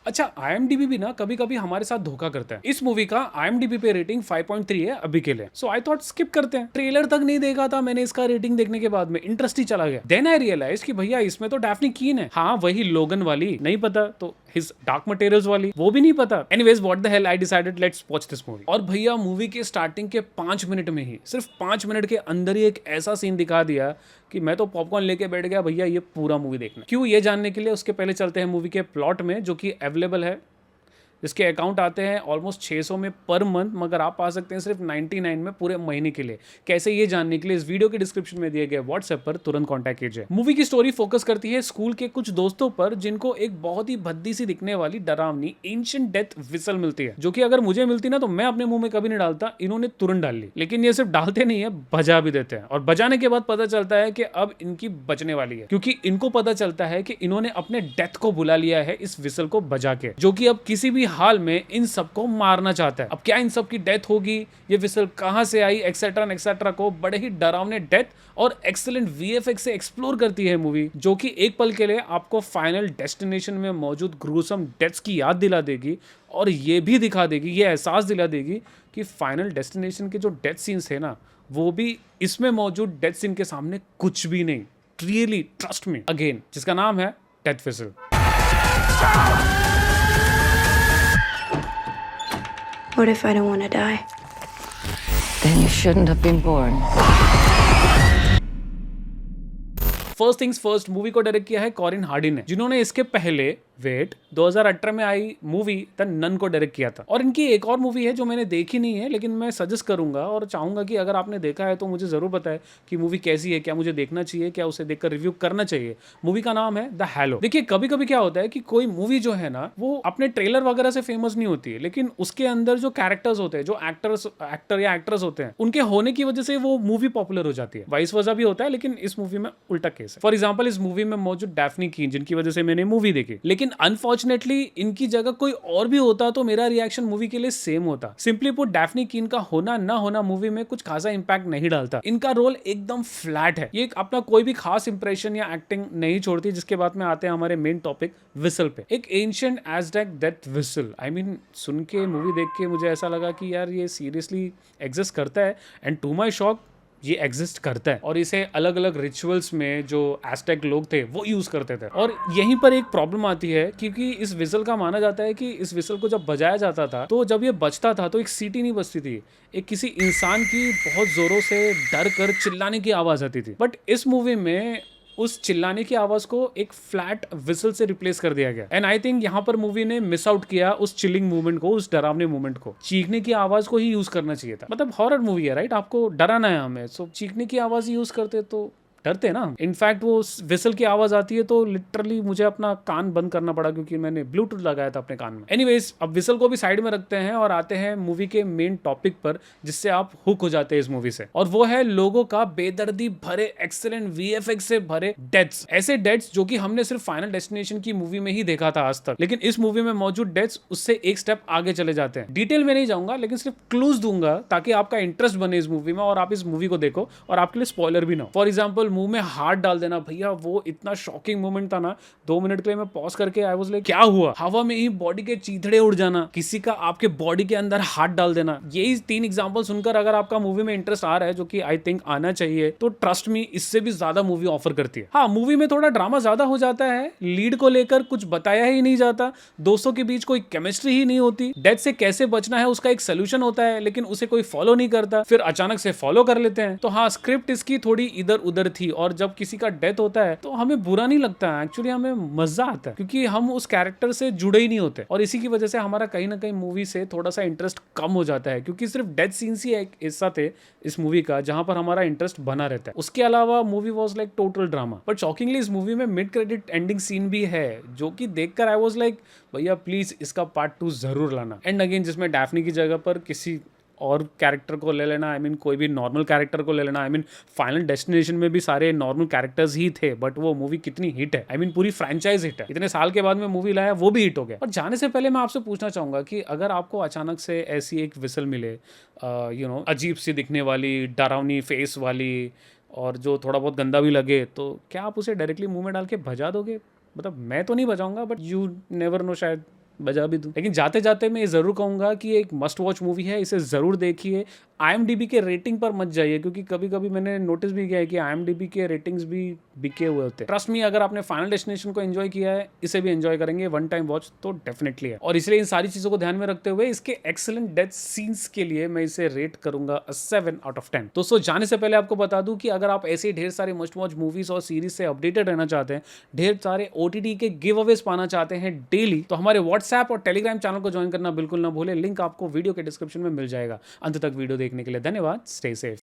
अच्छा, IMDb भी ना कभी कभी हमारे साथ धोखा करता है। इस मूवी का IMDb पे रेटिंग 5.3 है अभी के लिए। सो आई थॉट स्किप करते हैं। ट्रेलर तक नहीं देखा था मैंने इसका, रेटिंग देखने के बाद में इंटरेस्ट ही चला गया। देन आई रियलाइज कि भैया इसमें तो डैफ्नी कीन है। हाँ, वही लोगन वाली, नहीं पता तो हिज डार्क मटेरियल्स वाली, वो भी नहीं पता। Anyways, what the hell, I decided let's watch this movie. और भैया मूवी के स्टार्टिंग के 5 मिनट में ही, सिर्फ 5 मिनट के अंदर ही एक ऐसा सीन दिखा दिया कि मैं तो पॉपकॉर्न लेके बैठ गया भैया ये पूरा मूवी देखना। क्यों, ये जानने के लिए उसके पहले चलते हैं मूवी के प्लॉट में, जो कि अवेलेबल है। इसके अकाउंट आते हैं ऑलमोस्ट 600 में पर मंथ, मगर आप पा सकते हैं सिर्फ 99 में पूरे महीने के लिए। कैसे, ये जानने के लिए इस वीडियो के डिस्क्रिप्शन में दिए गए व्हाट्सएप पर तुरंत कांटेक्ट कीजिए। मूवी की स्टोरी फोकस करती है स्कूल के कुछ दोस्तों पर, जिनको एक बहुत ही भद्दी सी दिखने वाली डरावनी एंशिएंट डेथ विसल मिलती है, जो कि अगर मुझे मिलती ना तो मैं अपने मुंह में कभी नहीं डालता। इन्होंने तुरंत डाल ली, लेकिन ये सिर्फ डालते नहीं है, बजा भी देते हैं। और बजाने के बाद पता चलता है कि अब इनकी बचने वाली है, क्योंकि इनको पता चलता है कि इन्होंने अपने डेथ को बुला लिया है इस विसल को बजा के, जो कि अब किसी भी हाल में इन सबको मारना चाहता है। अब क्या इन सब की डेथ होगी, ये विसल कहां से आई, एक्सेट्रा एक्सेट्रा को बड़े ही डरावने डेथ और एक्सीलेंट VFX से एक्सप्लोर करती है मूवी, जो कि एक पल के लिए आपको फाइनल डेस्टिनेशन में मौजूद ग्रूसम डेथ्स की याद दिला देगी, और ये भी दिखा देगी, ये एहसास दिला देगी कि फाइनल डेस्टिनेशन के जो डेथ सीन्स है ना, वो भी इसमें मौजूद डेथ सीन के सामने कुछ भी नहीं। रियली ट्रस्ट मी अगेन, जिसका नाम है death whistle. What if I don't want to die? Then you shouldn't have been born. First things first, movie को डायरेक्ट किया है कॉरिन हार्डी ने, जिन्होंने इसके पहले 2018 में आई मूवी द नन को डायरेक्ट किया था। और इनकी एक और मूवी है जो मैंने देखी नहीं है, लेकिन मैं सजेस्ट करूंगा और चाहूंगा कि अगर आपने देखा है तो मुझे जरूर बताएं कि मूवी कैसी है, क्या मुझे देखना चाहिए, क्या उसे देखकर रिव्यू करना चाहिए। मूवी का नाम है द हैलो। देखिए, कभी कभी क्या होता है कि कोई मूवी जो है ना, वो अपने ट्रेलर वगैरह से फेमस नहीं होती है, लेकिन उसके अंदर जो कैरेक्टर्स होते हैं, जो एक्टर या एक्ट्रेस होते हैं, उनके होने की वजह से वो मूवी पॉपुलर हो जाती है। वाइस वर्सा भी होता है, लेकिन इस मूवी में उल्टा केस है। फॉर एग्जाम्पल, इस मूवी में मौजूद डैफ्नी कीन, जिनकी वजह से मैंने मूवी देखी, लेकिन अनफॉर्चुनेटली इनकी जगह कोई और भी होता तो मेरा रिएक्शन मूवी के लिए सेम होता। सिंपली पुट, डैफ्नी कीन का होना ना होना मूवी में कुछ खासा इंपैक्ट नहीं डालता। इनका रोल एकदम फ्लैट है, ये अपना कोई भी खास इंप्रेशन या एक्टिंग नहीं छोड़ती। जिसके बाद में आते हैं हमारे मेन टॉपिक विसल पे। एक ancient Aztec death whistle, I mean सुन के, मूवी देख के मुझे ऐसा लगा कि यार ये सीरियसली एग्जिस्ट करता है, एंड टू माई शॉक ये एग्जिस्ट करता है। और इसे अलग अलग रिचुअल्स में जो एज़टेक लोग थे वो यूज करते थे। और यहीं पर एक प्रॉब्लम आती है, क्योंकि इस विसल का माना जाता है कि इस विसल को जब बजाया जाता था, तो जब ये बजता था तो एक सीटी नहीं बजती थी, एक किसी इंसान की बहुत जोरों से डर कर चिल्लाने की आवाज आती थी। बट इस मूवी में उस चिल्लाने की आवाज को एक फ्लैट विसल से रिप्लेस कर दिया गया। एंड आई थिंक यहाँ पर मूवी ने मिस आउट किया उस चिलिंग मूवमेंट को, उस डरावने मूवमेंट को। चीखने की आवाज को ही यूज करना चाहिए था। मतलब हॉरर मूवी है, राइट, आपको डराना है हमें, सो चीखने की आवाज यूज करते तो डरते ना। इनफैक्ट वो विसल की आवाज आती है तो लिटरली मुझे अपना कान बंद करना पड़ा, क्योंकि मैंने ब्लूटूथ लगाया था अपने कान में। एनीवेज, अब विसल को भी साइड में रखते हैं और आते हैं मूवी के मेन टॉपिक पर, जिससे आप हुक हो जाते हैं इस मूवी से। और वो है लोगों का बेदर्दी भरे एक्सीलेंट VFX से भरे डेथ्स। ऐसे डेथ्स जो कि हमने सिर्फ फाइनल डेस्टिनेशन की मूवी में ही देखा था आज तक, लेकिन इस मूवी में मौजूद डेथ्स उससे एक स्टेप आगे चले जाते हैं। डिटेल में नहीं जाऊंगा, लेकिन सिर्फ क्लूज दूंगा ताकि आपका इंटरेस्ट बने इस मूवी में और आप इस मूवी को देखो और आपके लिए स्पॉइलर भी ना हो। फॉर एग्जाम्पल, मुंह में हाथ डाल देना भैया, वो इतना शॉकिंग मोमेंट था ना, 2 मिनट के लिए मैं पॉज करके आई वाज लाइक क्या हुआ। हवा में ही बॉडी के चीथड़े उड़ जाना, किसी का आपके बॉडी के अंदर हाथ डाल देना, यही 3 एग्जांपल सुनकर अगर आपका मूवी में इंटरेस्ट आ रहा है, जो कि आई थिंक आना चाहिए, तो ट्रस्ट मी, इससे भी ज्यादा मूवी ऑफर करती है। हाँ, मूवी में थोड़ा ड्रामा ज्यादा हो जाता है, लीड को लेकर कुछ बताया ही नहीं जाता, दोस्तों के बीच कोई केमिस्ट्री ही नहीं होती, डेथ से कैसे बचना है उसका एक सोल्यूशन होता है, लेकिन उसे कोई फॉलो नहीं करता, फिर अचानक से फॉलो कर लेते हैं। तो हाँ, स्क्रिप्ट इसकी थोड़ी इधर उधर थी, और जब किसी का डेथ होता है तो हमें बुरा नहीं लगता है, एक्चुअली हमें मजा आता है, क्योंकि हम उस कैरेक्टर से जुड़े ही नहीं होते। और इसी की वजह से हमारा कहीं ना कहीं मूवी से थोड़ा सा इंटरेस्ट कम हो जाता है, क्योंकि सिर्फ डेथ सीन्स ही एक हिस्सा थे इस मूवी का जहां पर हमारा इंटरेस्ट बना रहता है। उसके अलावा movie was like total drama. But shockingly इस मूवी में मिड क्रेडिट एंडिंग सीन भी है, जो कि देखकर आई वॉज लाइक भैया प्लीज इसका पार्ट 2 जरूर लाना। एंड अगेन, जिसमें डैफ्नी की जगह पर किसी और कैरेक्टर को ले लेना, आई मीन कोई भी नॉर्मल कैरेक्टर को ले लेना। आई मीन फाइनल डेस्टिनेशन में भी सारे नॉर्मल कैरेक्टर्स ही थे, बट वो मूवी कितनी हिट है, आई मीन पूरी फ्रेंचाइज हिट है। इतने साल के बाद में मूवी लाया, वो भी हिट हो गया। और जाने से पहले मैं आपसे पूछना चाहूंगा कि अगर आपको अचानक से ऐसी एक विसल मिले, अजीब सी दिखने वाली, डरावनी फेस वाली, और जो थोड़ा बहुत गंदा भी लगे, तो क्या आप उसे डायरेक्टली मुंह में डाल के भजा दोगे? मतलब मैं तो नहीं बजाऊंगा, बट यू नेवर नो, शायद बजा भी दूं। लेकिन जाते जाते मैं ये जरूर कहूंगा कि ये एक मस्ट वॉच मूवी है, इसे जरूर देखिए। IMDb के रेटिंग पर मत जाइए, क्योंकि कभी कभी मैंने नोटिस भी किया है कि IMDb के रेटिंग्स भी बिके हुए होते हैं। ट्रस्ट मी, अगर आपने फाइनल डेस्टिनेशन को एंजॉय किया है, इसे भी एंजॉय करेंगे। वन टाइम वॉच तो डेफिनेटली है। और इसलिए इन सारी चीजों को ध्यान में रखते हुए इसके एक्सीलेंट डेथ सीन्स के लिए मैं इसे रेट करूंगा 7 आउट ऑफ 10। दोस्तों, जाने से पहले आपको बता दूं कि अगर आप ऐसे ढेर सारे मस्ट वॉच मूवीज और सीरीज से अपडेटेड रहना चाहते हैं, ढेर सारे OTT के गिव अवेज पाना चाहते हैं डेली, तो हमारे व्हाट्सएप और टेलीग्राम चैनल को ज्वाइन करना बिल्कुल ना भूलें। लिंक आपको वीडियो के डिस्क्रिप्शन में मिल जाएगा। अंत तक वीडियो देखने के लिए धन्यवाद। Stay safe.